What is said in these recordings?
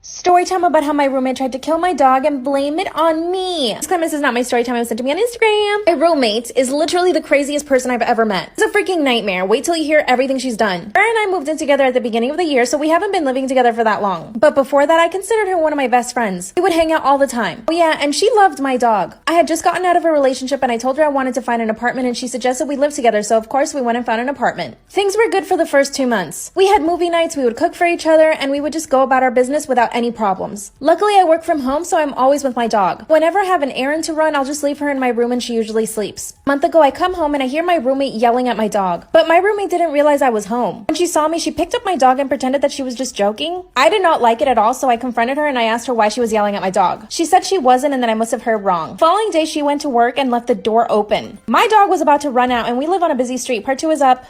Story time about how my roommate tried to kill my dog and blame it on me. This is not my story time. It was sent to me on Instagram. My roommate is literally the craziest person I've ever met. It's a freaking nightmare. Wait till you hear everything she's done. Her and I moved in together at the beginning of the year, so we haven't been living together for that long. But before that, I considered her one of my best friends. We would hang out all the time. Oh yeah, and she loved my dog. I had just gotten out of a relationship and I told her I wanted to find an apartment and she suggested we live together, so of course we went and found an apartment. Things were good for the first 2 months. We had movie nights, we would cook for each other, and we would just go about our business without any problems. Luckily, I work from home, so I'm always with my dog. Whenever I have an errand to run, I'll just leave her in my room and she usually sleeps. A month ago, I come home and I hear my roommate yelling at my dog. But my roommate didn't realize I was home. When she saw me, she picked up my dog and pretended that she was just joking. I did not like it at all, so I confronted her and I asked her why she was yelling at my dog. She said she wasn't and that I must have heard wrong. The following day, she went to work and left the door open. My dog was about to run out and we live on a busy street. Part 2 is up.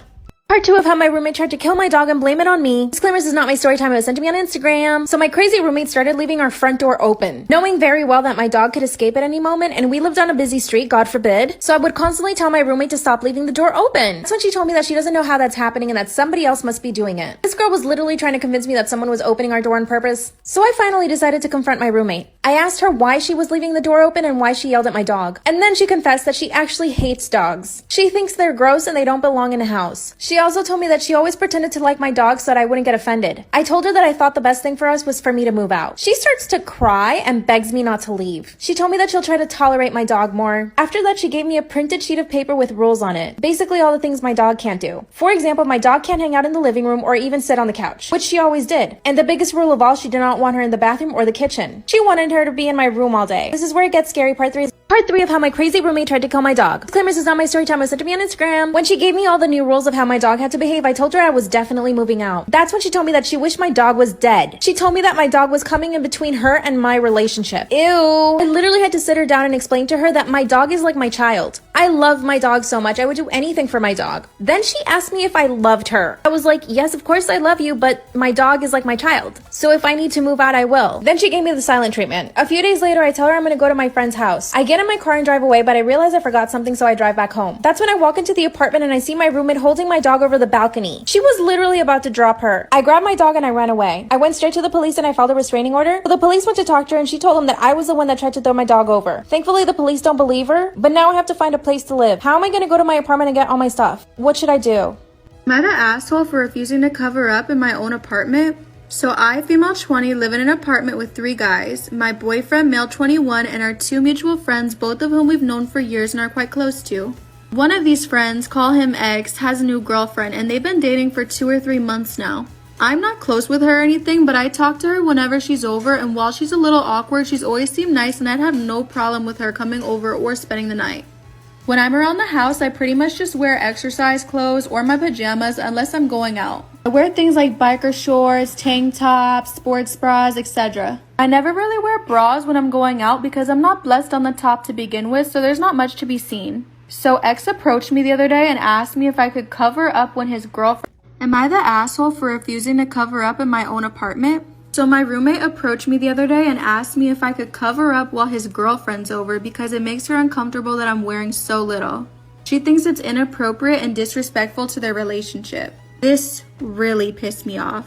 Part 2 of how my roommate tried to kill my dog and blame it on me. Disclaimer, this is not my story time. It was sent to me on Instagram. So my crazy roommate started leaving our front door open, knowing very well that my dog could escape at any moment, and we lived on a busy street, God forbid. So I would constantly tell my roommate to stop leaving the door open. That's when she told me that she doesn't know how that's happening and that somebody else must be doing it. This girl was literally trying to convince me that someone was opening our door on purpose. So I finally decided to confront my roommate. I asked her why she was leaving the door open and why she yelled at my dog. And then she confessed that she actually hates dogs. She thinks they're gross and they don't belong in a house. She also told me that she always pretended to like my dog so that I wouldn't get offended. I told her that I thought the best thing for us was for me to move out. She starts to cry and begs me not to leave. She told me that she'll try to tolerate my dog more. After that, she gave me a printed sheet of paper with rules on it. Basically all the things my dog can't do. For example, my dog can't hang out in the living room or even sit on the couch, which she always did. And the biggest rule of all, she did not want her in the bathroom or the kitchen. She wanted her to be in my room all day. This is where it gets scary. Part 3 of how my crazy roommate tried to kill my dog. Disclaimer, this is not my story time. It was sent to me on Instagram. When she gave me all the new rules of how my dog had to behave, I told her I was definitely moving out. That's when she told me that she wished my dog was dead. She told me that my dog was coming in between her and my relationship. Ew. I literally had to sit her down and explain to her that my dog is like my child. I love my dog so much. I would do anything for my dog. Then she asked me if I loved her. I was like, yes, of course I love you, but my dog is like my child. So if I need to move out, I will. Then she gave me the silent treatment. A few days later, I tell her I'm gonna go to my friend's house. I get in my car and drive away, but I realize I forgot something, so I drive back home. That's when I walk into the apartment and I see my roommate holding my dog over the balcony. She was literally about to drop her. I grabbed my dog and I ran away. I went straight to the police and I filed a restraining order. But the police went to talk to her and she told them that I was the one that tried to throw my dog over. Thankfully, the police don't believe her, but now I have to find a place to live. How am I gonna go to my apartment and get all my stuff? What should I do? Am I the asshole for refusing to cover up in my own apartment? So I, female 20, live in an apartment with 3 guys, my boyfriend, male 21, and our 2 mutual friends, both of whom we've known for years and are quite close to. One of these friends, call him X, has a new girlfriend and they've been dating for 2 or 3 months now. I'm not close with her or anything, but I talk to her whenever she's over, and while she's a little awkward, she's always seemed nice and I'd have no problem with her coming over or spending the night. When I'm around the house, I pretty much just wear exercise clothes or my pajamas unless I'm going out. I wear things like biker shorts, tank tops, sports bras, etc. I never really wear bras when I'm going out because I'm not blessed on the top to begin with, so there's not much to be seen. So X approached me the other day and asked me if I could cover up when his girlfriend... Am I the asshole for refusing to cover up in my own apartment? So my roommate approached me the other day and asked me if I could cover up while his girlfriend's over because it makes her uncomfortable that I'm wearing so little. She thinks it's inappropriate and disrespectful to their relationship. This really pissed me off.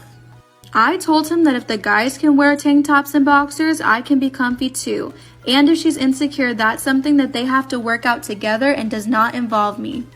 I told him that if the guys can wear tank tops and boxers, I can be comfy too. And if she's insecure, that's something that they have to work out together and does not involve me.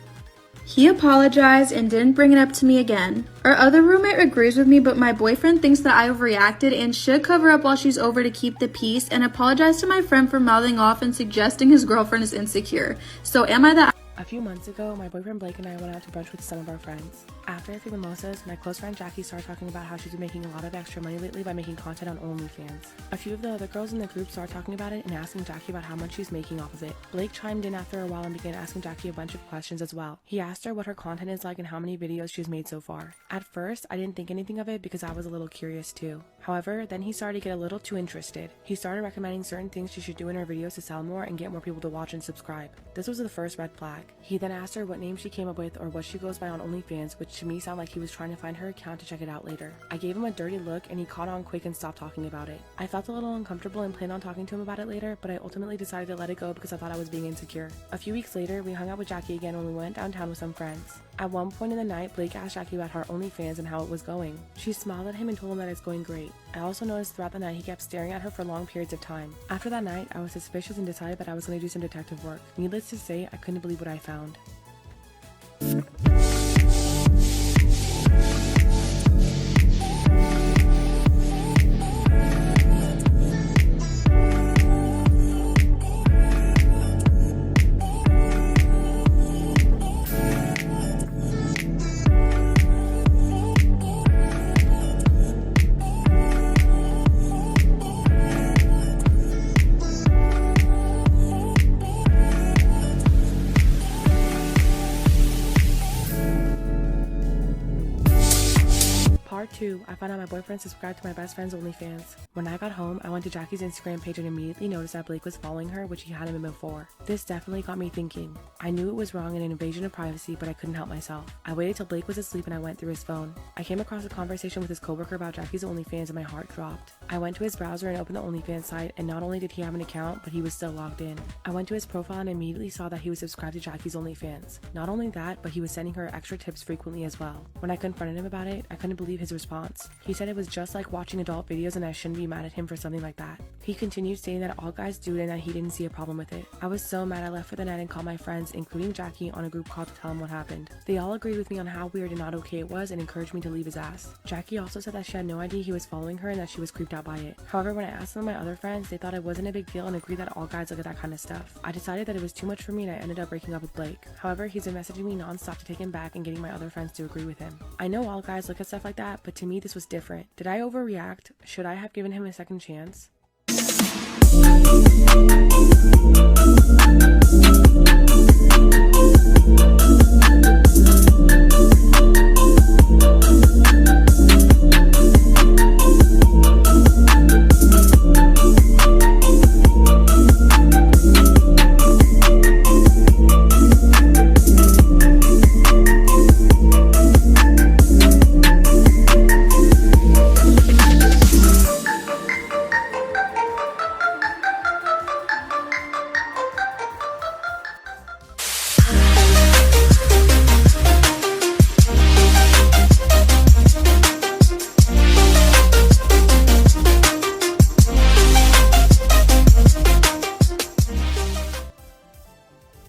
He apologized and didn't bring it up to me again. Our other roommate agrees with me, but my boyfriend thinks that I overreacted and should cover up while she's over to keep the peace, and apologize to my friend for mouthing off and suggesting his girlfriend is insecure. So am I the... A few months ago, my boyfriend Blake and I went out to brunch with some of our friends. After a few mimosas, my close friend Jackie started talking about how she's been making a lot of extra money lately by making content on OnlyFans. A few of the other girls in the group started talking about it and asking Jackie about how much she's making off of it. Blake chimed in after a while and began asking Jackie a bunch of questions as well. He asked her what her content is like and how many videos she's made so far. At first, I didn't think anything of it because I was a little curious too. However, then he started to get a little too interested. He started recommending certain things she should do in her videos to sell more and get more people to watch and subscribe. This was the first red flag. He then asked her what name she came up with or what she goes by on OnlyFans, which to me sounded like he was trying to find her account to check it out later. I gave him a dirty look and he caught on quick and stopped talking about it. I felt a little uncomfortable and planned on talking to him about it later, but I ultimately decided to let it go because I thought I was being insecure. A few weeks later, we hung out with Jackie again when we went downtown with some friends. At one point in the night, Blake asked Jackie about her OnlyFans and how it was going. She smiled at him and told him that it's going great. I also noticed throughout the night he kept staring at her for long periods of time. After that night, I was suspicious and decided that I was going to do some detective work. Needless to say, I couldn't believe what I found. Part 2, I found out my boyfriend subscribed to my best friend's OnlyFans. When I got home, I went to Jackie's Instagram page and immediately noticed that Blake was following her, which he hadn't been before. This definitely got me thinking. I knew it was wrong and an invasion of privacy, but I couldn't help myself. I waited till Blake was asleep and I went through his phone. I came across a conversation with his coworker about Jackie's OnlyFans and my heart dropped. I went to his browser and opened the OnlyFans site, and not only did he have an account, but he was still logged in. I went to his profile and immediately saw that he was subscribed to Jackie's OnlyFans. Not only that, but he was sending her extra tips frequently as well. When I confronted him about it, I couldn't believe his response. He said it was just like watching adult videos and I shouldn't be mad at him for something like that. He continued saying that all guys do it and that he didn't see a problem with it. I was so mad I left for the night and called my friends, including Jackie, on a group call to tell him what happened. They all agreed with me on how weird and not okay it was and encouraged me to leave his ass. Jackie also said that she had no idea he was following her and that she was creeped out by it. However, when I asked some of my other friends, they thought it wasn't a big deal and agreed that all guys look at that kind of stuff. I decided that it was too much for me and I ended up breaking up with Blake. However, he's been messaging me non-stop to take him back and getting my other friends to agree with him. I know all guys look at stuff like that, but to me this was different. Did I overreact? Should I have given him a second chance?